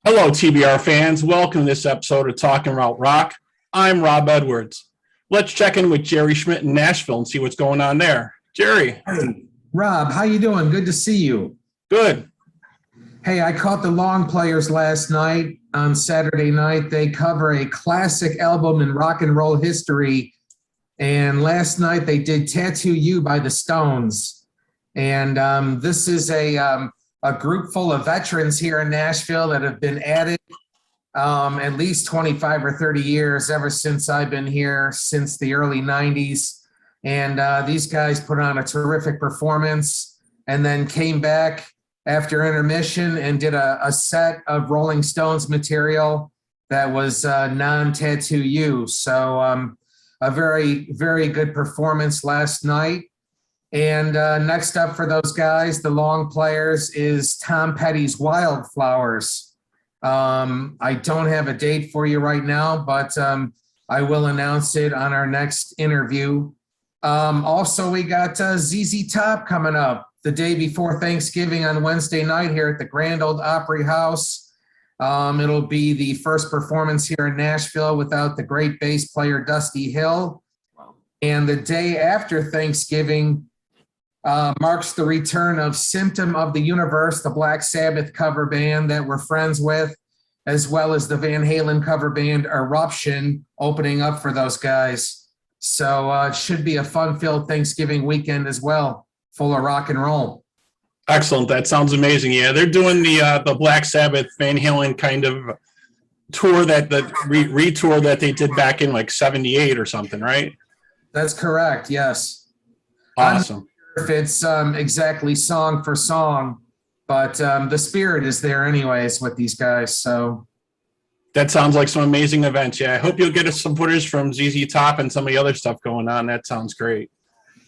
Hello, TBR fans. Welcome to this episode of Talking About Rock. I'm Rob Edwards. Let's check in with Gerry Schmidt in Nashville and see what's going on there. Gerry. Hey, Rob, how you doing? Good to see you. Good. Hey, I caught the Long Players last night on Saturday night. They cover a classic album in rock and roll history. And last night they did Tattoo You by the Stones. And this is a group full of veterans here in Nashville that have been at it at least 25 or 30 years, ever since I've been here, since the early 90s. And these guys put on a terrific performance and then came back after intermission and did a set of Rolling Stones material that was non-Tattoo You. So a very, very good performance last night. And next up for those guys, the Long Players, is Tom Petty's Wildflowers. I don't have a date for you right now, but I will announce it on our next interview. Also, we got ZZ Top coming up the day before Thanksgiving on Wednesday night here at the Grand Ole Opry House. It'll be the first performance here in Nashville without the great bass player Dusty Hill. Wow. And the day after Thanksgiving marks the return of Symptom of the Universe, the Black Sabbath cover band that we're friends with, as well as the Van Halen cover band Eruption, opening up for those guys. So it should be a fun-filled Thanksgiving weekend as well, full of rock and roll. Excellent. That sounds amazing. Yeah, they're doing the Black Sabbath Van Halen kind of tour, that the retour that they did back in like 78 or something, right? That's correct. Yes. Awesome. If it's exactly song for song, but the spirit is there anyways with these guys. So that sounds like some amazing events. Yeah, I hope you'll get us some footage from ZZ Top and some of the other stuff going on. That sounds great.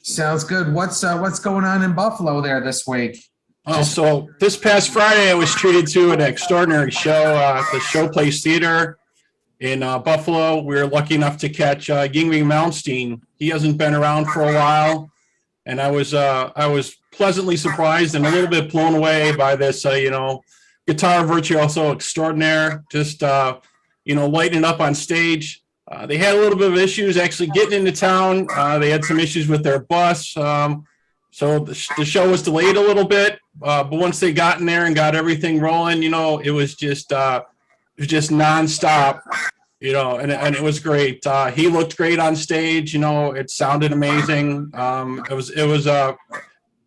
Sounds good. What's going on in Buffalo there this week? Oh, so this past Friday, I was treated to an extraordinary show at the Showplace Theater in Buffalo. We were lucky enough to catch Yngwie Malmsteen. He hasn't been around for a while. And I was pleasantly surprised and a little bit blown away by this, guitar virtuoso extraordinaire, just, lighting up on stage. They had a little bit of issues actually getting into town. They had some issues with their bus. So the show was delayed a little bit. But once they got in there and got everything rolling, it was just nonstop. And it was great. He looked great on stage. It sounded amazing. It was about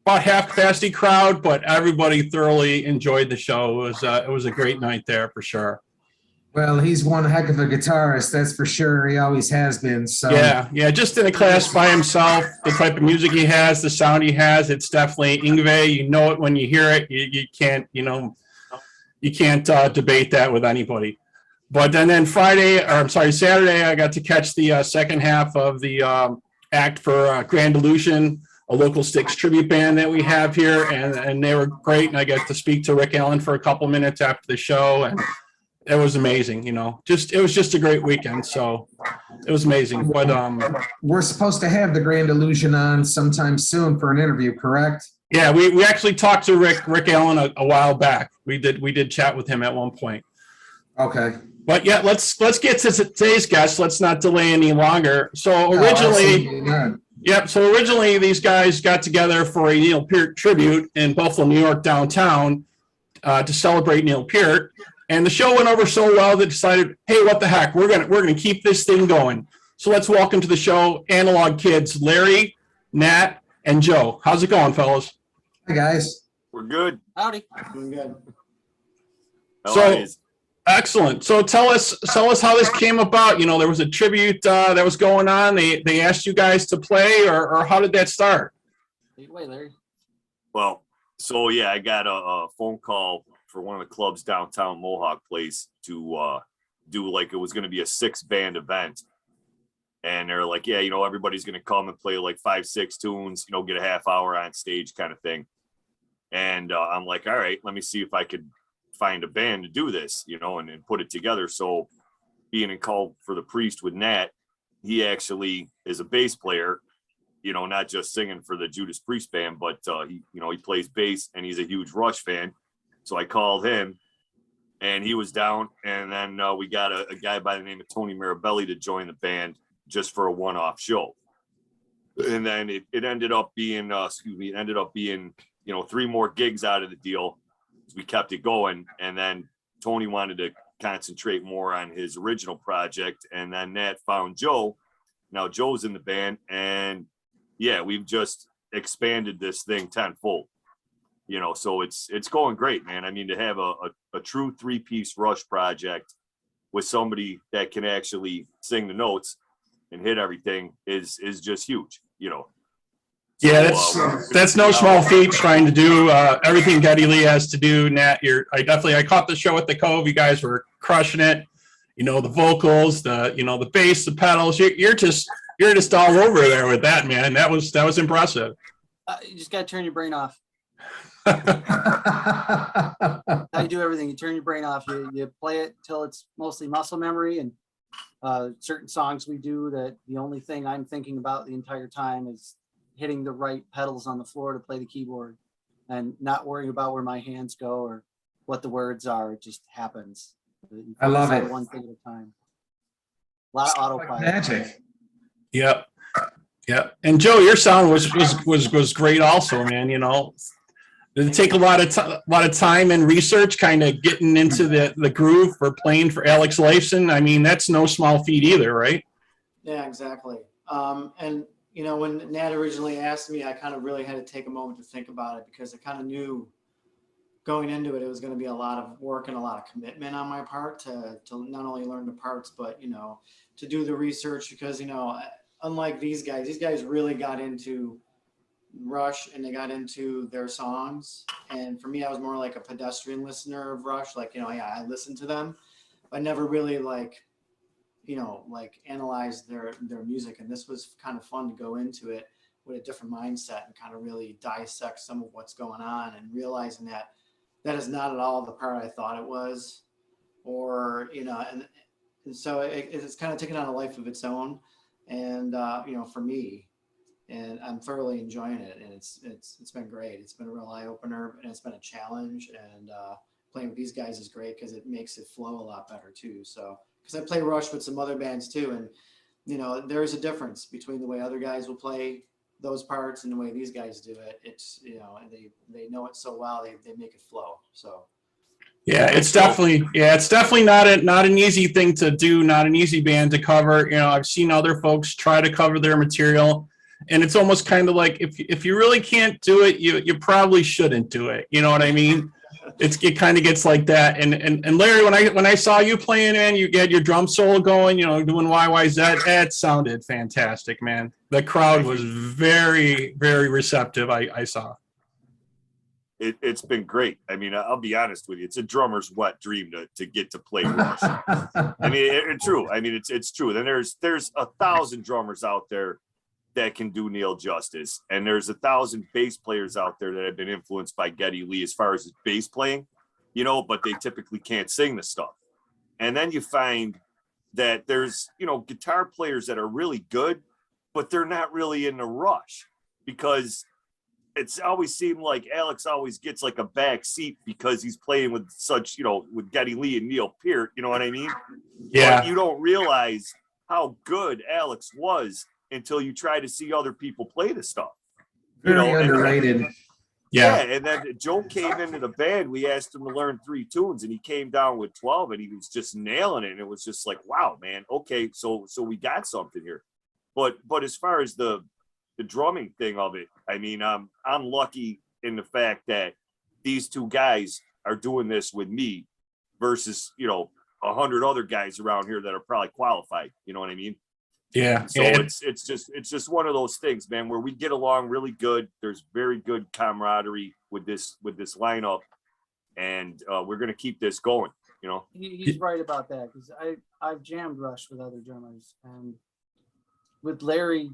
half capacity crowd, but everybody thoroughly enjoyed the show. It was a great night there for sure. Well, he's one heck of a guitarist, that's for sure. He always has been. So yeah, just in a class by himself. The type of music he has, the sound he has, it's definitely Yngwie. You know it when you hear it. You can't debate that with anybody. But then Saturday, I got to catch the second half of the act for Grand Illusion, a local Styx tribute band that we have here, and they were great. And I got to speak to Rick Allen for a couple minutes after the show, and it was amazing. It was just a great weekend. So it was amazing. But we're supposed to have the Grand Illusion on sometime soon for an interview, correct? Yeah, we actually talked to Rick Allen a while back. We did chat with him at one point. Okay. But yeah, let's get to today's guest. Let's not delay any longer. So originally, these guys got together for a Neal Peart tribute in Buffalo, New York, downtown, to celebrate Neal Peart. And the show went over so well they decided, hey, what the heck, we're gonna keep this thing going. So let's welcome to the show Analog Kids, Larry, Nat, and Joe. How's it going, fellas? Hi guys. We're good. Howdy. Doing good. Excellent. So tell us how this came about. There was a tribute that was going on. They asked you guys to play, or how did that start? Wait, Larry. Well, so yeah, I got a phone call for one of the clubs downtown Mohawk Place to do like it was going to be a 6-band event. And they're like, yeah, everybody's going to come and play like 5-6 tunes, get a half hour on stage kind of thing. And I'm like, all right, let me see if I could find a band to do this, and put it together. So being in Call for the Priest with Nat, he actually is a bass player, not just singing for the Judas Priest band, but he plays bass and he's a huge Rush fan. So I called him and he was down. And then we got a guy by the name of Tony Mirabelli to join the band just for a one-off show. And then it ended up being, it ended up being, 3 more gigs out of the deal. We kept it going. And then Tony wanted to concentrate more on his original project. And then Nat found Joe. Now Joe's in the band. And yeah, we've just expanded this thing tenfold. So it's going great, man. I mean, to have a true 3-piece Rush project with somebody that can actually sing the notes and hit everything is just huge, Yeah, that's no small feat, trying to do everything Geddy Lee has to do. Nat, I caught the show at the Cove. You guys were crushing it. The vocals, the bass, the pedals. You're just all over there with that, man. That was impressive. You just got to turn your brain off. How you do everything. You turn your brain off. You play it till it's mostly muscle memory, and certain songs we do that the only thing I'm thinking about the entire time is hitting the right pedals on the floor to play the keyboard, and not worrying about where my hands go or what the words are. It just happens. I love it. One thing at a time. A lot of autopilot. Magic. Yep. And Joe, your sound was great also, man. Did it take a lot of time and research, kind of getting into the groove for playing for Alex Lifeson? I mean, that's no small feat either, right? Yeah, exactly. And when Nat originally asked me, I kind of really had to take a moment to think about it, because I kind of knew going into it was going to be a lot of work and a lot of commitment on my part to not only learn the parts, but to do the research, because unlike these guys really got into Rush and they got into their songs. And for me, I was more like a pedestrian listener of Rush. Like, I listened to them, but never really analyzed their music. And this was kind of fun to go into it with a different mindset and kind of really dissect some of what's going on, and realizing that is not at all the part I thought it was, or, and so it's kind of taken on a life of its own. And, for me, and I'm thoroughly enjoying it, and it's been great. It's been a real eye opener, and it's been a challenge, and playing with these guys is great because it makes it flow a lot better too. So, because I play Rush with some other bands too, and there's a difference between the way other guys will play those parts and the way these guys do it. It's and they know it so well, they make it flow. So yeah, it's definitely not an easy thing to do, not an easy band to cover. I've seen other folks try to cover their material, and it's almost kind of like if you really can't do it, you probably shouldn't do it. You know what I mean? It kind of gets like that. And Larry, when I saw you playing, man, you had your drum solo going, doing YYZ, that sounded fantastic, man. The crowd was very, very receptive. I saw. It's been great. I mean, I'll be honest with you. It's a drummer's wet dream to get to play Rush. I mean, it's true. I mean, it's true. Then there's 1,000 drummers out there that can do Neal justice, and there's 1,000 bass players out there that have been influenced by Geddy Lee as far as his bass playing, but they typically can't sing the stuff. And then you find that there's guitar players that are really good, but they're not really in the Rush, because it's always seemed like Alex always gets like a back seat because he's playing with such, with Geddy Lee and Neal Peart, you know what I mean? Yeah. But you don't realize how good Alex was until you try to see other people play the stuff. Very underrated. Yeah. And then Joe came into the band. We asked him to learn 3 tunes, and he came down with 12, and he was just nailing it. And it was just like, wow, man. Okay, so we got something here. But as far as the drumming thing of it, I mean, I'm lucky in the fact that these 2 guys are doing this with me versus 100 other guys around here that are probably qualified. You know what I mean? Yeah. So it's just one of those things, man, where we get along really good. There's very good camaraderie with this lineup, and we're gonna keep this going. He's right about that, because I've jammed Rush with other drummers, and with Larry,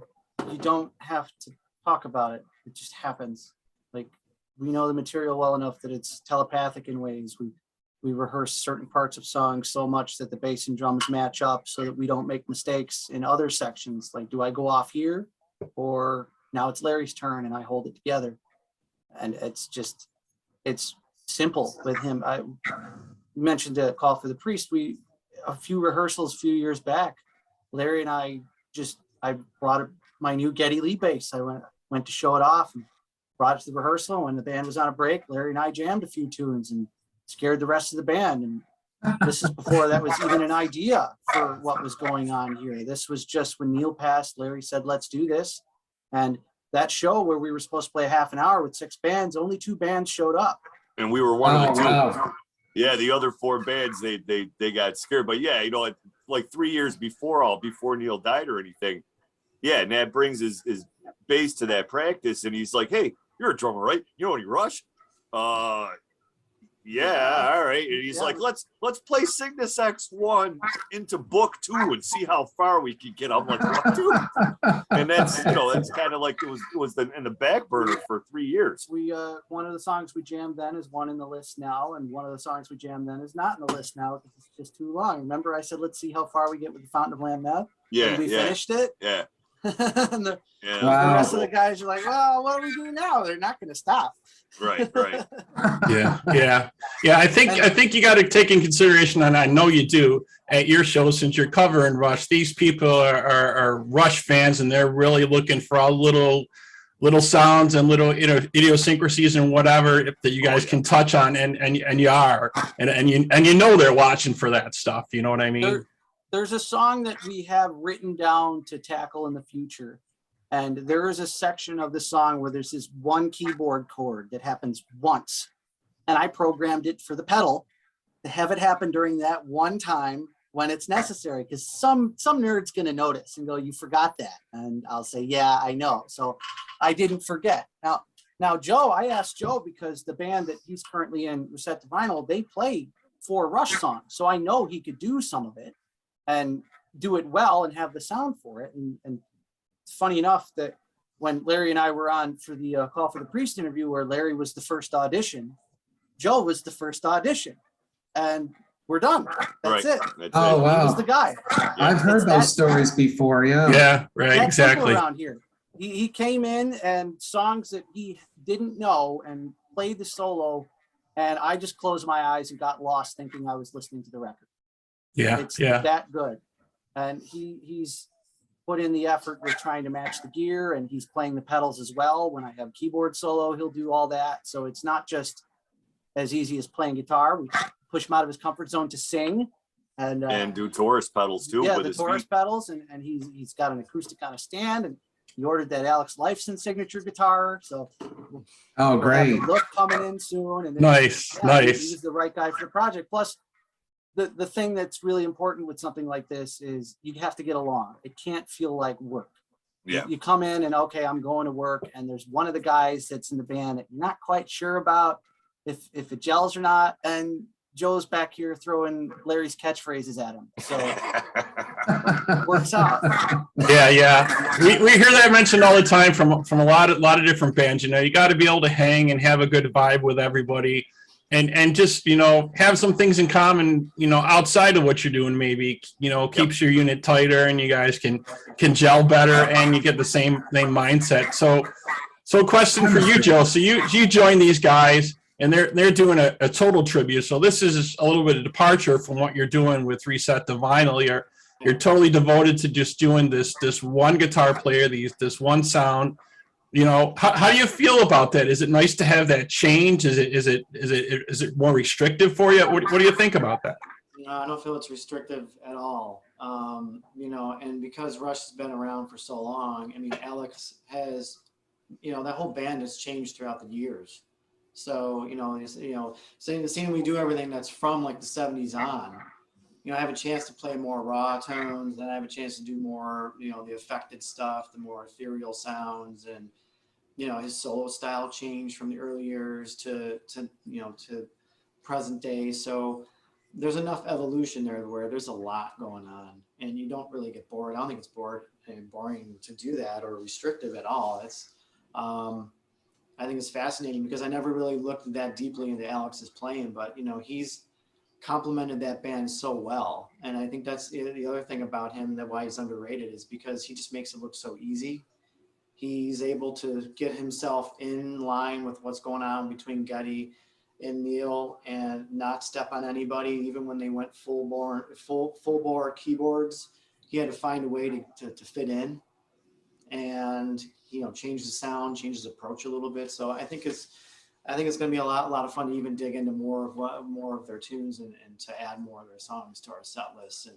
you don't have to talk about it. It just happens. Like, we know the material well enough that it's telepathic in ways. We rehearse certain parts of songs so much that the bass and drums match up so that we don't make mistakes in other sections. Like, do I go off here, or now it's Larry's turn and I hold it together? And it's simple with him. you mentioned the Call for the Priest. A few rehearsals a few years back, Larry and I brought my new Geddy Lee bass. I went to show it off and brought it to the rehearsal. When the band was on a break, Larry and I jammed a few tunes and scared the rest of the band. And this is before that was even an idea for what was going on here. This was just when Neal passed, Larry said, let's do this. And that show where we were supposed to play a half an hour with 6 bands, only 2 bands showed up. And we were one of the 2. Wow. Yeah, the other 4 bands, they got scared. But yeah, like 3 years before Neal died or anything. Yeah, Nat brings his bass to that practice, and he's like, "Hey, you're a drummer, right? You know any Rush?" Yeah, all right. And he's like, let's play Cygnus X1 into book 2 and see how far we can get. I'm like, what, 2? And that's kind of like it was in the back burner for 3 years. We one of the songs we jammed then is one in the list now, and one of the songs we jammed then is not in the list now because it's just too long. Remember, I said let's see how far we get with the Fountain of Lamb Meth. Yeah, and we finished it. Yeah. And the Wow. rest of the guys are like, well, what do we do now? They're not going to stop. Right. Yeah. I think you got to take in consideration, and I know you do at your show, since you're covering Rush. These people are Rush fans, and they're really looking for all little sounds and little idiosyncrasies and whatever that you guys can touch on, and you are, and you know they're watching for that stuff. You know what I mean? There's a song that we have written down to tackle in the future. And there is a section of the song where there's this one keyboard chord that happens once. And I programmed it for the pedal to have it happen during that one time when it's necessary. Because some nerd's going to notice and go, you forgot that. And I'll say, yeah, I know. So I didn't forget. Now, Joe, I asked Joe because the band that he's currently in, Reset to Vinyl, they play 4 Rush songs. So I know he could do some of it and do it well and have the sound for it. And it's funny enough that when Larry and I were on for the Call for the Priest interview, where Larry was the first audition, Joe was the first audition, and we're done. That's it. Oh, wow. He was the guy. I've heard those stories before. Yeah, right, exactly. Around here, he came in and songs that he didn't know and played the solo, and I just closed my eyes and got lost thinking I was listening to the record. It's that good. And he's put in the effort with trying to match the gear, and he's playing the pedals as well. When I have keyboard solo, he'll do all that. So it's not just as easy as playing guitar. We push him out of his comfort zone to sing and do Taurus pedals too. Yeah, with the Taurus pedals, and he's got an acoustic on a stand, and he ordered that Alex Lifeson signature guitar. So great. We'll look coming in soon. And then, Nice. He's the right guy for the project. Plus, the thing that's really important with something like this is you have to get along. It can't feel like work. Yeah. You come in and, okay, I'm going to work, and there's one of the guys that's in the band that you're not quite sure about if it gels or not. And Joe's back here throwing Larry's catchphrases at him. So it works out. Yeah. We hear that mentioned all the time from a lot of different bands. You got to be able to hang and have a good vibe with everybody. And just, have some things in common, outside of what you're doing, maybe, keeps your unit tighter, and you guys can gel better, and you get the same mindset. So question for you, Joe. So you join these guys, and they're doing a total tribute. So this is a little bit of departure from what you're doing with Reset to Vinyl. You're totally devoted to just doing this one guitar player, this one sound. How do you feel about that? Is it nice to have that change? Is it more restrictive for you? What do you think about that? No, I don't feel it's restrictive at all. And because Rush has been around for so long, I mean, Alex has, that whole band has changed throughout the years. So, seeing we do everything that's from like the 70s on, I have a chance to play more raw tones, and I have a chance to do more, the affected stuff, the more ethereal sounds, and his solo style changed from the early years to present day. So there's enough evolution there where there's a lot going on, and you don't really get bored. I don't think it's boring to do that or restrictive at all. I think it's fascinating because I never really looked that deeply into Alex's playing, but he's complemented that band so well. And I think that's the other thing about him, that why he's underrated, is because he just makes it look so easy. He's able to get himself in line with what's going on between Geddy. in Neal and not step on anybody, even when they went full bore keyboards. He had to find a way to fit in and, you know, change the sound, change his approach a little bit. So I think it's going to be a lot of fun to even dig into more of their tunes and to add more of their songs to our set list.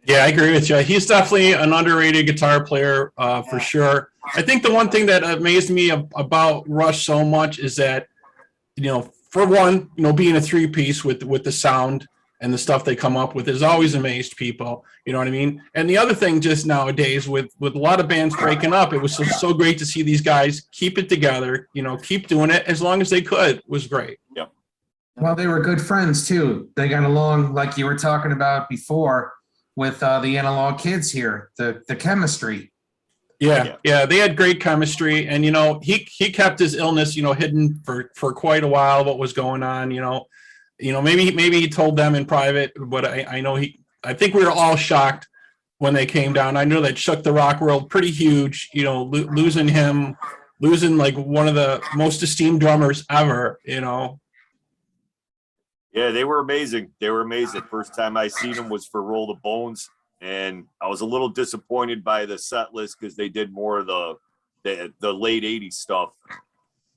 Yeah, I agree with you. He's definitely an underrated guitar player for sure. I think the one thing that amazed me about Rush so much is that, you know, for one, you know, being a three-piece with the sound and the stuff they come up with has always amazed people. You know what I mean? And the other thing, just nowadays with a lot of bands breaking up, it was so great to see these guys keep it together. You know, keep doing it as long as they could. It was great. Yep. Well, they were good friends too. They got along like you were talking about before with the Analog Kids here, the chemistry. Yeah, they had great chemistry, and you know, he kept his illness, you know, hidden for quite a while. What was going on, you know, maybe he told them in private, but I know I think we were all shocked when they came down. I know that shook the rock world pretty huge, you know, losing like one of the most esteemed drummers ever, you know. Yeah, they were amazing. First time I seen them was for Roll the Bones, and I was a little disappointed by the set list because they did more of the late '80s stuff.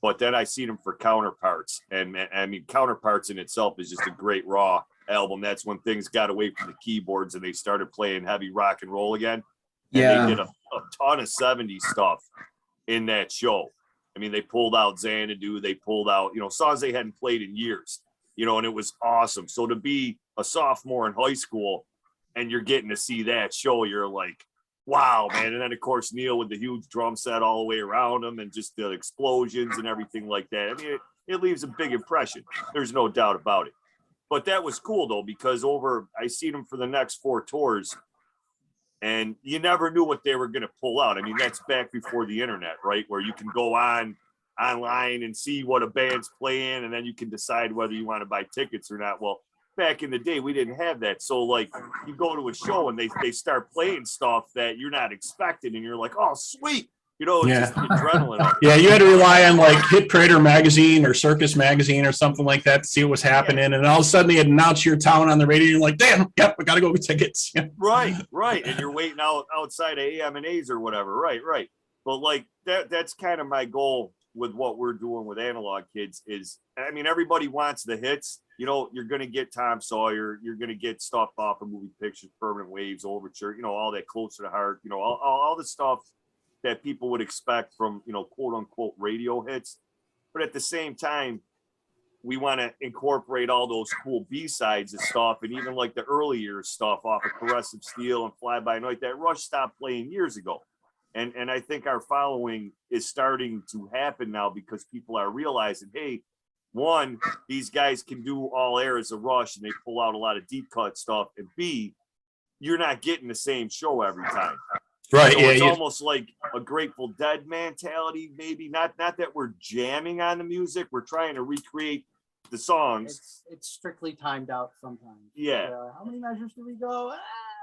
But then I seen them for Counterparts, and I mean, Counterparts in itself is just a great raw album. That's when things got away from the keyboards and they started playing heavy rock and roll again. And Yeah. they did a ton of '70s stuff in that show. I mean, they pulled out Xanadu, they pulled out, you know, songs they hadn't played in years. You know, and it was awesome. So to be a sophomore in high school and you're getting to see that show, you're like, wow, man. And then, of course, Neal with the huge drum set all the way around him and just the explosions and everything like that. I mean, it leaves a big impression. There's no doubt about it. But that was cool, though, because I seen them for the next 4 tours, and you never knew what they were going to pull out. I mean, that's back before the internet, right, where you can go online and see what a band's playing, and then you can decide whether you want to buy tickets or not. Well, back in the day, we didn't have that. So, like, you go to a show and they start playing stuff that you're not expecting, and you're like, oh, sweet. You know, it's just the adrenaline of it. Yeah, you had to rely on like Hit Parader magazine or Circus magazine or something like that to see what was happening. And all of a sudden they announce your town on the radio. You're like, damn, yep, we got to go get tickets. Right. And you're waiting outside of AM&A's or whatever. Right. But like that's kind of my goal with what we're doing with Analog Kids is, I mean, everybody wants the hits. You know, you're going to get Tom Sawyer. You're going to get stuff off of Moving Pictures, Permanent Waves, Overture, you know, all that Close to the Heart, you know, all the stuff that people would expect from, you know, quote unquote radio hits. But at the same time, we want to incorporate all those cool B-sides and stuff. And even like the earlier stuff off of Progressive Steel and Fly By Night that Rush stopped playing years ago. And I think our following is starting to happen now because people are realizing, hey, one, these guys can do all eras of Rush and they pull out a lot of deep cut stuff. And B, you're not getting the same show every time. Right. So yeah. it's almost like a Grateful Dead mentality, maybe not that we're jamming on the music. We're trying to recreate the songs. It's strictly timed out sometimes. Yeah. How many measures do we go?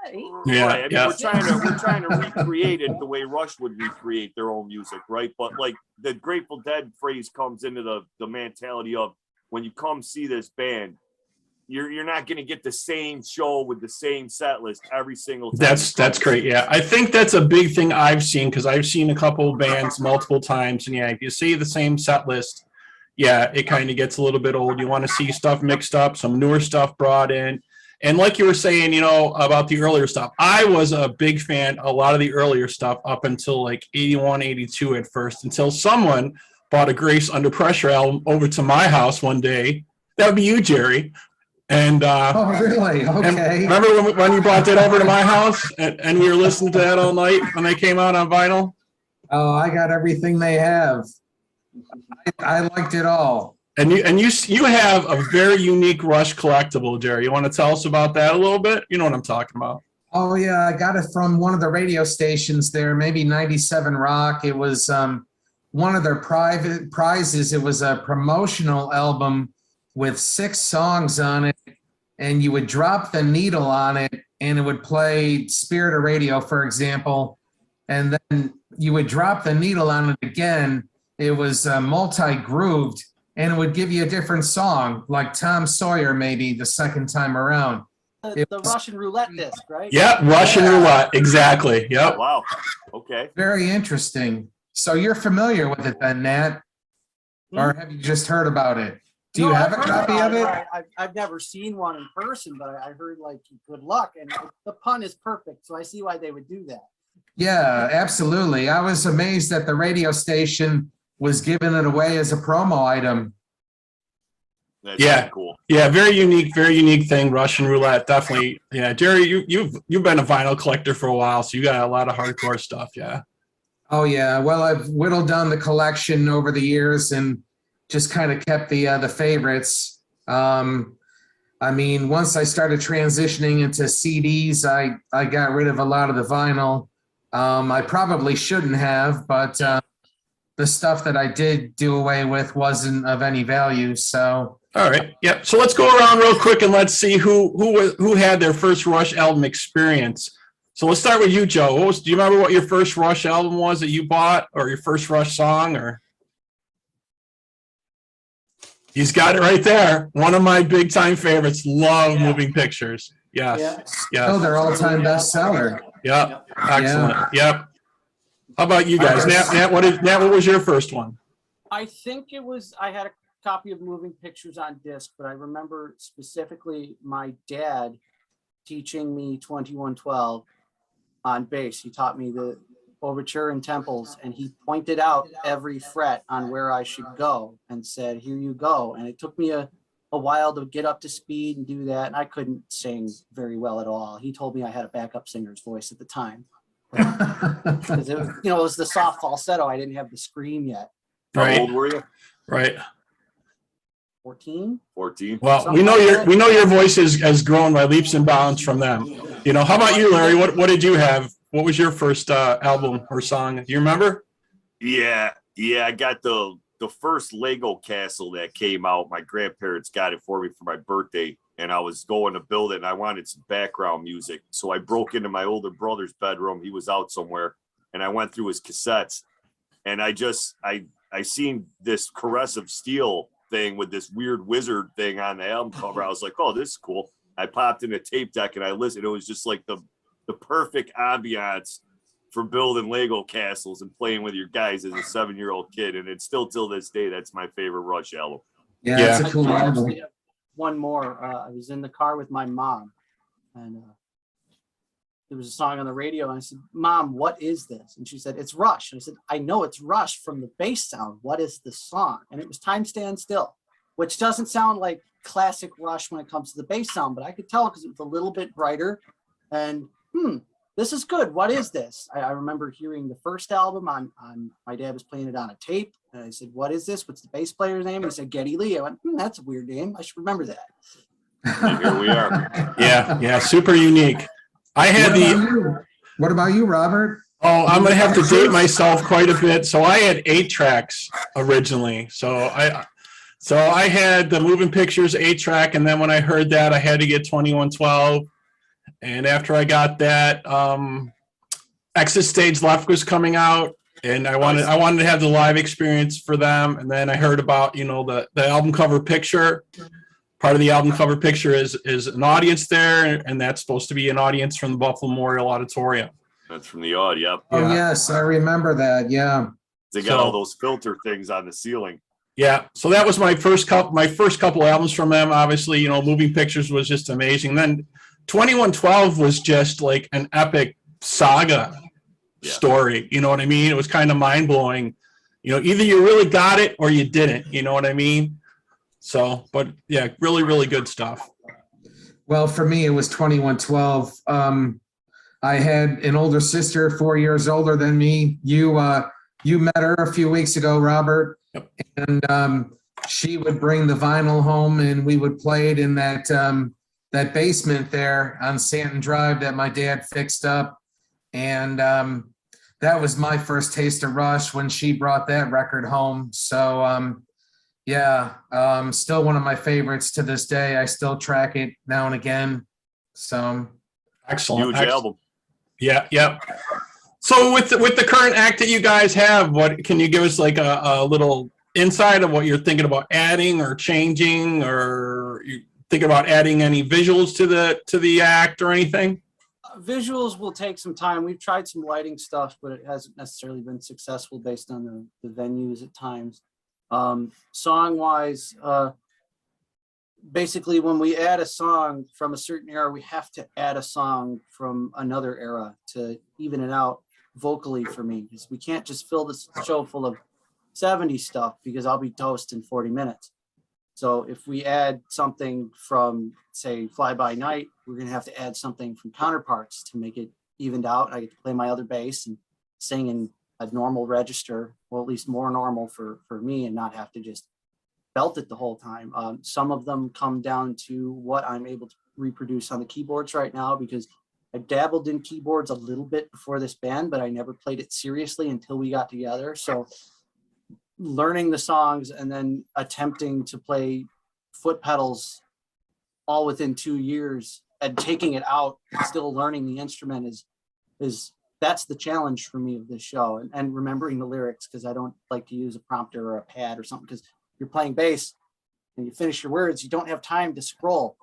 8? Yeah, Right. I mean, yeah. we're trying to recreate it the way Rush would recreate their own music, right? But like the Grateful Dead phrase comes into the mentality of when you come see this band, you're not going to get the same show with the same set list every single time. That's great. Yeah, I think that's a big thing I've seen because I've seen a couple of bands multiple times, and yeah, if you see the same set list, yeah, it kind of gets a little bit old. You want to see stuff mixed up, some newer stuff brought in, and like you were saying, you know, about the earlier stuff. I was a big fan of a lot of the earlier stuff up until like 81, 82 at first, until someone bought a Grace Under Pressure album over to my house one day. That would be you, Gerry. And Oh, really? Okay. and remember when you brought that over to my house and we were listening to that all night when they came out on vinyl? Oh, I got everything they have. I liked it all. And you have a very unique Rush collectible, Gerry. You want to tell us about that a little bit? You know what I'm talking about. Oh, yeah. I got it from one of the radio stations there, maybe 97 Rock. It was one of their private prizes. It was a promotional album with 6 songs on it, and you would drop the needle on it, and it would play Spirit of Radio, for example, and then you would drop the needle on it again. It was multi-grooved, and it would give you a different song, like Tom Sawyer, maybe the second time around. The Russian roulette disc, right? Yep, Russian roulette. Exactly. Yep. Wow. Okay. Very interesting. So you're familiar with it then, Nat? Or have you just heard about it? Do you have a copy of it? I've never seen one in person, but I heard like good luck, and the pun is perfect, so I see why they would do that. Yeah, absolutely. I was amazed that the radio station was giving it away as a promo item. That's Yeah. really cool. Yeah, very unique thing. Russian roulette, definitely. Yeah, Jerry, you've been a vinyl collector for a while, so you got a lot of hardcore stuff. Yeah. Oh yeah. Well, I've whittled down the collection over the years and just kind of kept the favorites. I mean, once I started transitioning into CDs, I got rid of a lot of the vinyl. I probably shouldn't have, but the stuff that I did do away with wasn't of any value. So. All right. Yep. So let's go around real quick and let's see who had their first Rush album experience. So let's start with you, Joe. Do you remember what your first Rush album was that you bought, or your first Rush song? Or he's got it right there. One of my big time favorites. Love Moving Pictures. Yes. Yeah. Oh, their all-time bestseller. Yep. Excellent. Yep. How about you guys? Nat, what was your first one? I think it was, I had a copy of Moving Pictures on disc, but I remember specifically my dad teaching me 2112 on bass. He taught me the overture and temples, and he pointed out every fret on where I should go and said, here you go. And it took me a while to get up to speed and do that. And I couldn't sing very well at all. He told me I had a backup singer's voice at the time. Because it was, it was the soft falsetto. I didn't have the scream yet. Right. How old were you? Right. 14. 14. Well, we know your voice has grown by leaps and bounds from them. How about you, Larry? What did you have? What was your first album or song? Do you remember? Yeah. I got the first Lego castle that came out. My grandparents got it for me for my birthday, and I was going to build it, and I wanted some background music. So I broke into my older brother's bedroom. He was out somewhere, and I went through his cassettes, and I seen this Caress of Steel thing with this weird wizard thing on the album cover. I was like, oh, this is cool. I popped in a tape deck and I listened. It was just like the perfect ambiance for building Lego castles and playing with your guys as a 7-year-old kid. And it's still till this day, that's my favorite Rush album. Yeah, it's a cool album. One more. I was in the car with my mom, and there was a song on the radio, and I said, Mom, what is this? And she said, it's Rush. And I said, I know it's Rush from the bass sound. What is the song? And it was Time Stand Still, which doesn't sound like classic Rush when it comes to the bass sound, but I could tell because it was a little bit brighter. And this is good. What is this? I remember hearing the first album on my dad was playing it on a tape, and I said, what is this? What's the bass player's name? And he said, Geddy Lee. I went, that's a weird name. I should remember that. And here we are. Yeah, super unique. I had What about you, Robert? Oh, I'm going to have to date myself quite a bit. So I had 8 tracks originally. So I had the Moving Pictures 8-track, and then when I heard that, I had to get 2112. And after I got that, Exit Stage Left was coming out, and I wanted to have the live experience for them. And then I heard about the album cover picture. Part of the album cover picture is an audience there, and that's supposed to be an audience from the Buffalo Memorial Auditorium. That's from the odd. Yep. Oh, yes, I remember that. Yeah. They got all those filter things on the ceiling. Yeah. So that was my first couple albums from them. Obviously, Moving Pictures was just amazing. Then 2112 was just like an epic saga story. You know what I mean? It was kind of mind blowing. Either you really got it or you didn't. You know what I mean? So, but yeah, really, really good stuff. Well, for me, it was 2112. I had an older sister, 4 years older than me. You met her a few weeks ago, Robert. Yep. And she would bring the vinyl home, and we would play it in that basement there on Stanton Drive that my dad fixed up. And that was my first taste of Rush when she brought that record home. So, still one of my favorites to this day. I still track it now and again. So excellent. Huge album. Yeah. So with the current act that you guys have, what can you give us like a little insight of what you're thinking about adding or changing, or you thinking about adding any visuals to the act or anything? Visuals will take some time. We've tried some lighting stuff, but it hasn't necessarily been successful based on the venues at times. Song wise, basically when we add a song from a certain era, we have to add a song from another era to even it out vocally for me, because we can't just fill this show full of 70s stuff, because I'll be toast in 40 minutes. So if we add something from, say, Fly By Night, we're going to have to add something from Counterparts to make it evened out. I get to play my other bass and sing in a normal register, well, at least more normal for me, and not have to just belt it the whole time. Some of them come down to what I'm able to reproduce on the keyboards right now, because I dabbled in keyboards a little bit before this band, but I never played it seriously until we got together. So learning the songs and then attempting to play foot pedals all within 2 years and taking it out, still learning the instrument is that's the challenge for me of this show, and remembering the lyrics, because I don't like to use a prompter or a pad or something, because you're playing bass and you finish your words, you don't have time to scroll.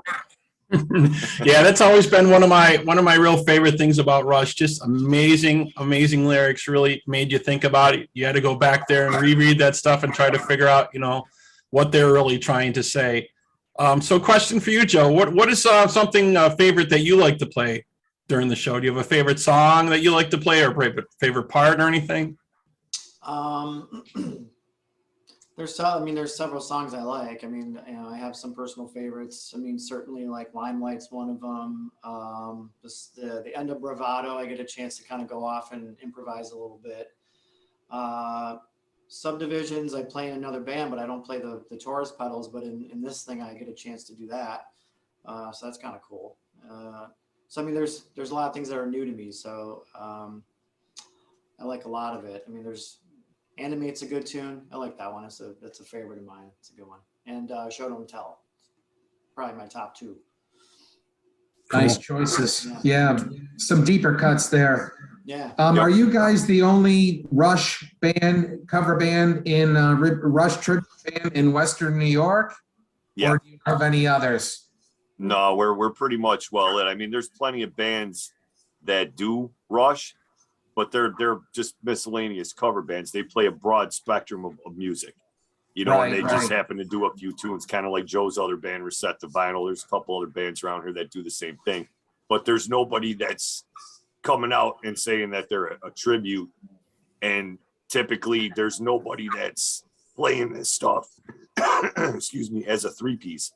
Yeah, that's always been one of my real favorite things about Rush. Just amazing lyrics. Really made you think about it. You had to go back there and reread that stuff and try to figure out, what they're really trying to say. So question for you, Joe. What is something favorite that you like to play during the show? Do you have a favorite song that you like to play, or favorite part or anything? There's several songs I like. I have some personal favorites. Certainly like Limelight's one of them. The end of Bravado, I get a chance to kind of go off and improvise a little bit. Subdivisions, I play in another band, but I don't play the Taurus pedals, but in this thing, I get a chance to do that. So that's kind of cool. There's a lot of things that are new to me. So I like a lot of it. There's Animate's a good tune. I like that one. That's a favorite of mine. It's a good one. And Show Don't Tell, probably my top two. Nice choices. Yeah, some deeper cuts there. Yeah. Are you guys the only Rush cover band in Rush Tribute band in Western New York? Yeah. Or do you have any others? No, we're pretty much well lit. There's plenty of bands that do Rush, but they're just miscellaneous cover bands. They play a broad spectrum of music, and they just happen to do a few tunes, kind of like Joe's other band, Reset the Vinyl. There's a couple other bands around here that do the same thing, but there's nobody that's coming out and saying that they're a tribute. And typically there's nobody that's playing this stuff, excuse me, as a three-piece.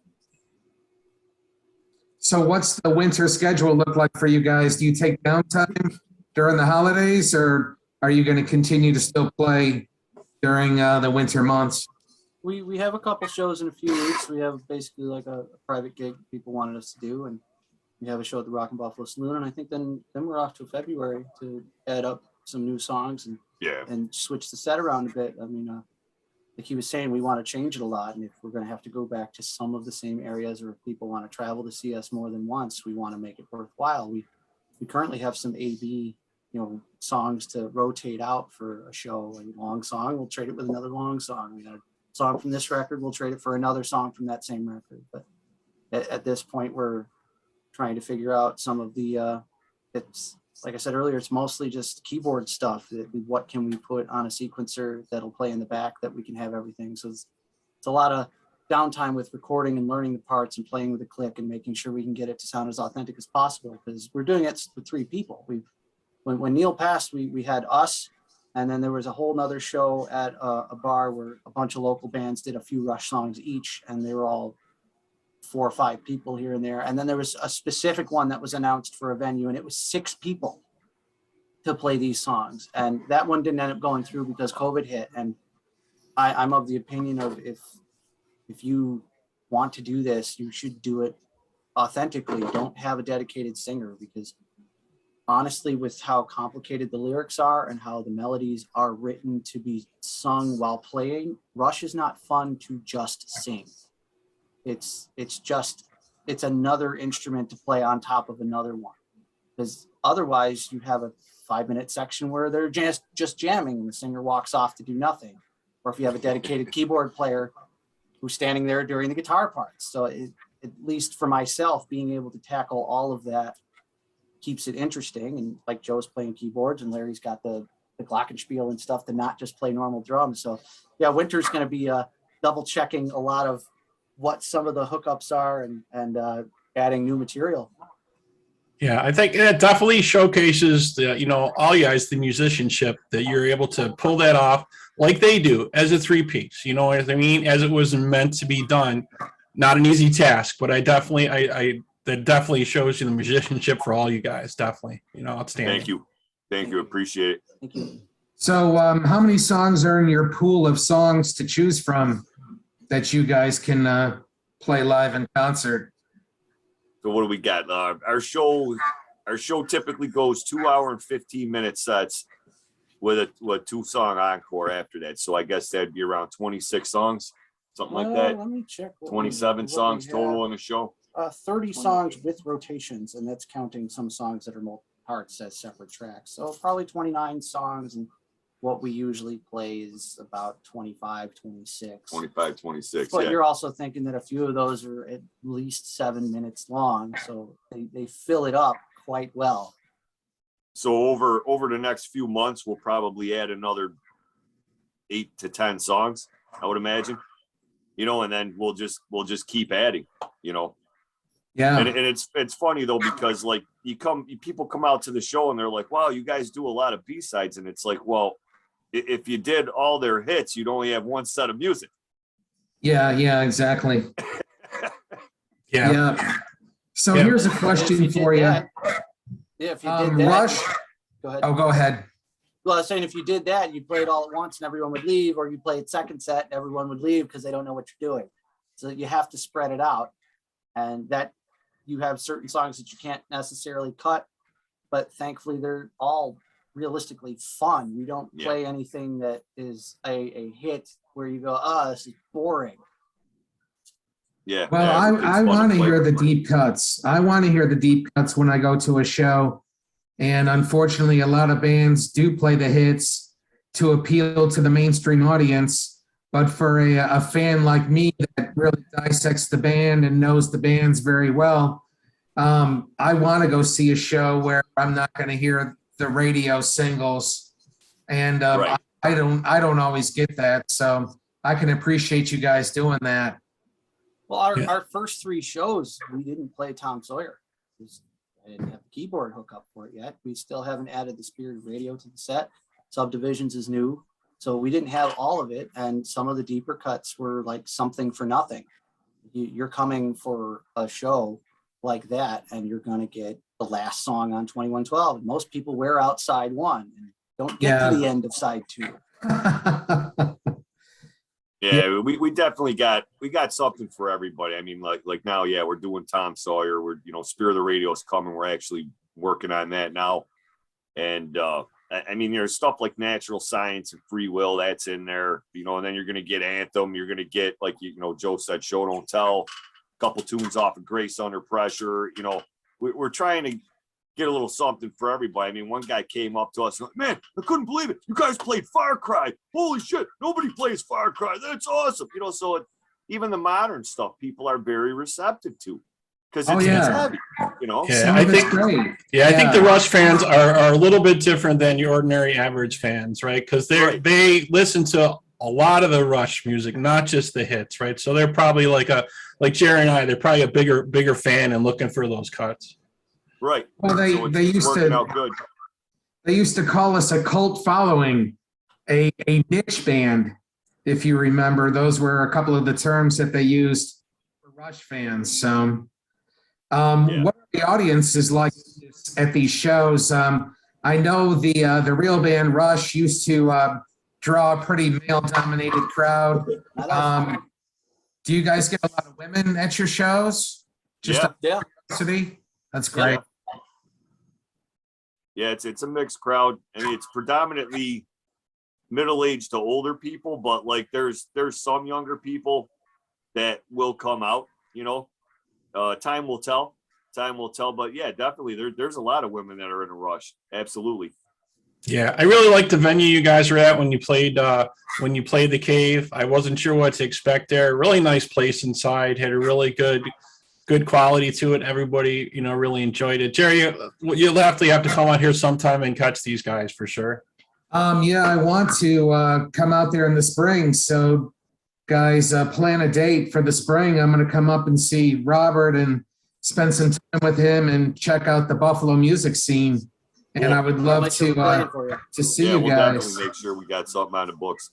So what's the winter schedule look like for you guys? Do you take downtime during the holidays, or are you going to continue to still play during the winter months? We have a couple shows in a few weeks. We have basically like a private gig people wanted us to do, and we have a show at the Rock and Buffalo Saloon, and I think then we're off to February to add up some new songs and switch the set around a bit. Like he was saying, we want to change it a lot, and if we're going to have to go back to some of the same areas, or if people want to travel to see us more than once, we want to make it worthwhile. We currently have some A/B, songs to rotate out for a show. A long song, we'll trade it with another long song. We got a song from this record, we'll trade it for another song from that same record. But at this point, we're trying to figure out some of the it's like I said earlier, it's mostly just keyboard stuff. What can we put on a sequencer that'll play in the back that we can have everything. So it's a lot of downtime with recording and learning the parts and playing with the click and making sure we can get it to sound as authentic as possible, because we're doing it with three people. When Neal passed, we had us, and then there was a whole nother show at a bar where a bunch of local bands did a few Rush songs each, and they were all 4 or 5 people here and there. And then there was a specific one that was announced for a venue, and it was 6 people to play these songs. And that one didn't end up going through because COVID hit. And I'm of the opinion of if you want to do this, you should do it authentically. Don't have a dedicated singer, because honestly, with how complicated the lyrics are and how the melodies are written to be sung while playing, Rush is not fun to just sing. It's another instrument to play on top of another one, because otherwise you have a 5-minute section where they're just jamming and the singer walks off to do nothing. or if you have a dedicated keyboard player who's standing there during the guitar parts. So at least for myself, being able to tackle all of that keeps it interesting. And like Joe's playing keyboards and Larry's got the glockenspiel and stuff to not just play normal drums. So yeah, winter's going to be double checking a lot of what some of the hookups are and adding new material. Yeah, I think that definitely showcases the, all you guys, the musicianship, that you're able to pull that off like they do as a three-piece, you know what I mean? As it was meant to be done. Not an easy task, but I that definitely shows you the musicianship for all you guys. Definitely, outstanding. Thank you. Appreciate it. Thank you. So how many songs are in your pool of songs to choose from that you guys can play live in concert? So what do we got? Our show typically goes 2 hour and 15-minute sets with a 2-song encore after that. So I guess that'd be around 26 songs, something like that. Let me check. 27 songs total in the show. 30 songs with rotations, and that's counting some songs that are multiple parts as separate tracks. So probably 29 songs, and what we usually play is about 25, 26. 25, 26. But yeah. you're also thinking that a few of those are at least 7 minutes long, so they fill it up quite well. So over the next few months, we'll probably add another 8 to 10 songs, I would imagine. And then we'll just keep adding, Yeah. And it's funny though, because like people come out to the show and they're like, wow, you guys do a lot of B-sides. And it's like, well, if you did all their hits, you'd only have one set of music. Yeah, exactly. Yeah. So here's a question for you. Yeah, if you did that. Rush. Go ahead. Oh, go ahead. Well, I was saying if you did that, you play it all at once and everyone would leave, or you play it second set and everyone would leave because they don't know what you're doing. So you have to spread it out, and that you have certain songs that you can't necessarily cut, but thankfully they're all realistically fun. We don't play anything that is a hit where you go, this is boring. Yeah. Well, I want to hear the deep cuts. I want to hear the deep cuts when I go to a show. And unfortunately, a lot of bands do play the hits to appeal to the mainstream audience. But for a fan like me that really dissects the band and knows the bands very well, I want to go see a show where I'm not going to hear the radio singles. And Right. I don't always get that. So I can appreciate you guys doing that. Well, our first 3 shows, we didn't play Tom Sawyer. I didn't have the keyboard hookup for it yet. We still haven't added the Spirit Radio to the set. Subdivisions is new. So we didn't have all of it. And some of the deeper cuts were like Something for Nothing. You're coming for a show like that, and you're going to get the last song on 2112. And most people wear out side 1 and don't get to the end of side 2. Yeah, we definitely got something for everybody. I mean, like now, we're doing Tom Sawyer. We're Spirit of the Radio is coming. We're actually working on that now. And I mean, there's stuff like Natural Science and Free Will that's in there. And then you're gonna get Anthem. You're gonna get, like Joe said, Show Don't Tell. A couple tunes off of Grace Under Pressure. We're trying to get a little something for everybody. I mean, one guy came up to us and like, man, I couldn't believe it. You guys played Far Cry. Holy shit. Nobody plays Far Cry. That's awesome. So even the modern stuff, people are very receptive to, because it's heavy, Yeah, I think the Rush fans are a little bit different than your ordinary average fans, right? Because they listen to a lot of the Rush music, not just the hits, right? So they're probably like Gerry and I, they're probably a bigger fan and looking for those cuts. Right. Well, they used to call us a cult following, a niche band, if you remember. Those were a couple of the terms that they used for Rush fans. So, what are the audiences like at these shows? I know the real band Rush used to draw a pretty male-dominated crowd. Do you guys get a lot of women at your shows? Just out of curiosity? That's great. Yeah, it's a mixed crowd. I mean, it's predominantly middle-aged to older people, but like there's some younger people that will come out. Time will tell. But yeah, definitely there's a lot of women that are in a Rush. Absolutely. Yeah, I really liked the venue you guys were at when you played the cave. I wasn't sure what to expect there. Really nice place inside. Had a really good quality to it. Everybody, really enjoyed it. Gerry, you'll have to come out here sometime and catch these guys for sure. Yeah, I want to come out there in the spring. So, guys, plan a date for the spring. I'm going to come up and see Robert and spend some time with him and check out the Buffalo music scene. And I would love to see you we'll guys. definitely make sure we got something on the books.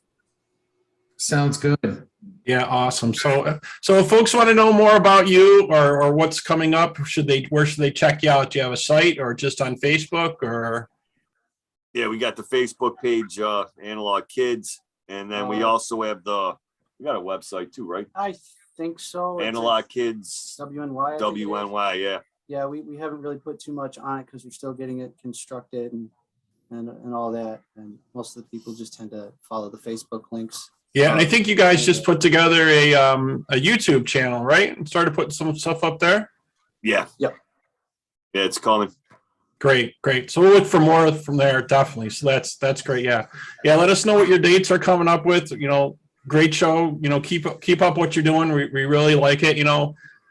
Sounds good. Yeah, awesome. So if folks want to know more about you or what's coming up, where should they check you out? Do you have a site or just on Facebook or? Yeah, we got the Facebook page, Analog Kids, and then we also have we got a website too, right? I think so. Analog Kids WNY. WNY, yeah. Yeah, we haven't really put too much on it because we're still getting it constructed and all that. And most of the people just tend to follow the Facebook links. Yeah, and I think you guys just put together a YouTube channel, right? And started putting some stuff up there. Yeah. Yep. Yeah, it's coming. Great. So we'll look for more from there, definitely. So that's great. Yeah. Let us know what your dates are coming up with. Great show. Keep up what you're doing. We really like it.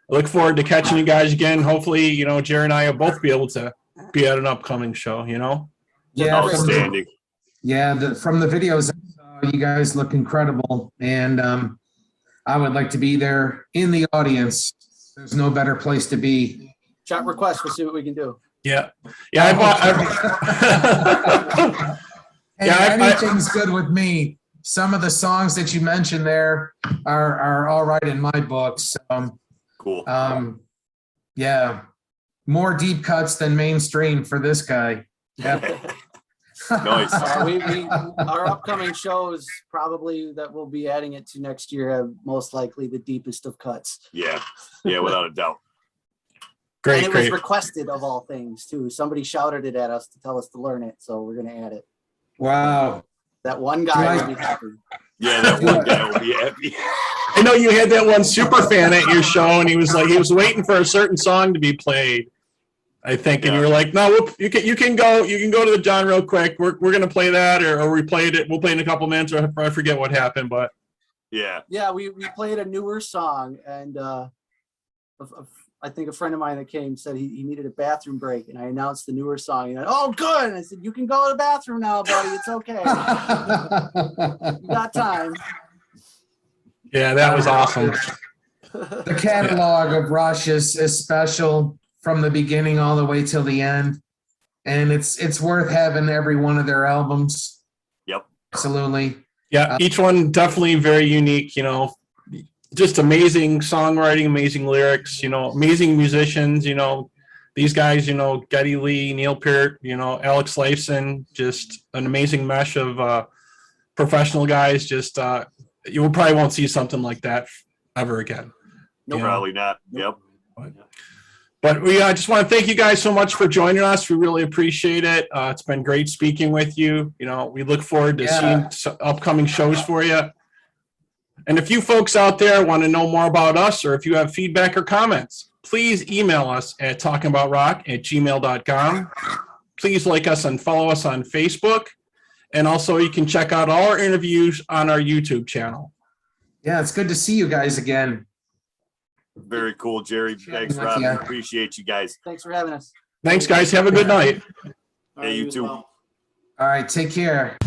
I look forward to catching you guys again. Hopefully, Gerry and I will both be able to be at an upcoming show. Yeah, outstanding. From the videos, you guys look incredible, and I would like to be there in the audience. There's no better place to be. Chat request. We'll see what we can do. Yeah. Anything's good with me. Some of the songs that you mentioned there are all right in my books. Cool. Yeah, more deep cuts than mainstream for this guy. Yeah. Nice. Our upcoming shows probably that we'll be adding it to next year have most likely the deepest of cuts. Yeah, without a doubt. Great. And it was requested of all things too. Somebody shouted it at us to tell us to learn it, so we're gonna add it. Wow. That one guy will be happy. Yeah, that one guy will be happy. I know you had that one super fan at your show, and he was waiting for a certain song to be played, I think, and you were like, "No, you can go to the John real quick. We're gonna play that, or we played it. We'll play in a couple minutes, or I forget what happened, but yeah, we played a newer song, and I think a friend of mine that came said he needed a bathroom break, and I announced the newer song. He went, "Oh, good!" And I said, "You can go to the bathroom now, buddy. It's okay. You got time." Yeah, that was awesome. The catalog of Rush is special from the beginning all the way till the end, and it's worth having every one of their albums. Yep, absolutely. Yeah, each one definitely very unique. Just amazing songwriting, amazing lyrics. Amazing musicians. These guys. Geddy Lee, Neal Peart. Alex Lifeson. Just an amazing mesh of professional guys. Just you probably won't see something like that ever again. No, probably not. Yep. But we just want to thank you guys so much for joining us. We really appreciate it. It's been great speaking with you. We look forward to seeing upcoming shows for you. And if you folks out there want to know more about us, or if you have feedback or comments, please email us at talkingaboutrock@gmail.com. Please like us and follow us on Facebook. And also you can check out all our interviews on our YouTube channel. Yeah, it's good to see you guys again. Very cool, Gerry. Thanks for having me. Appreciate you guys. Thanks for having us. Thanks, guys. Have a good night. Hey, you too. All right, take care.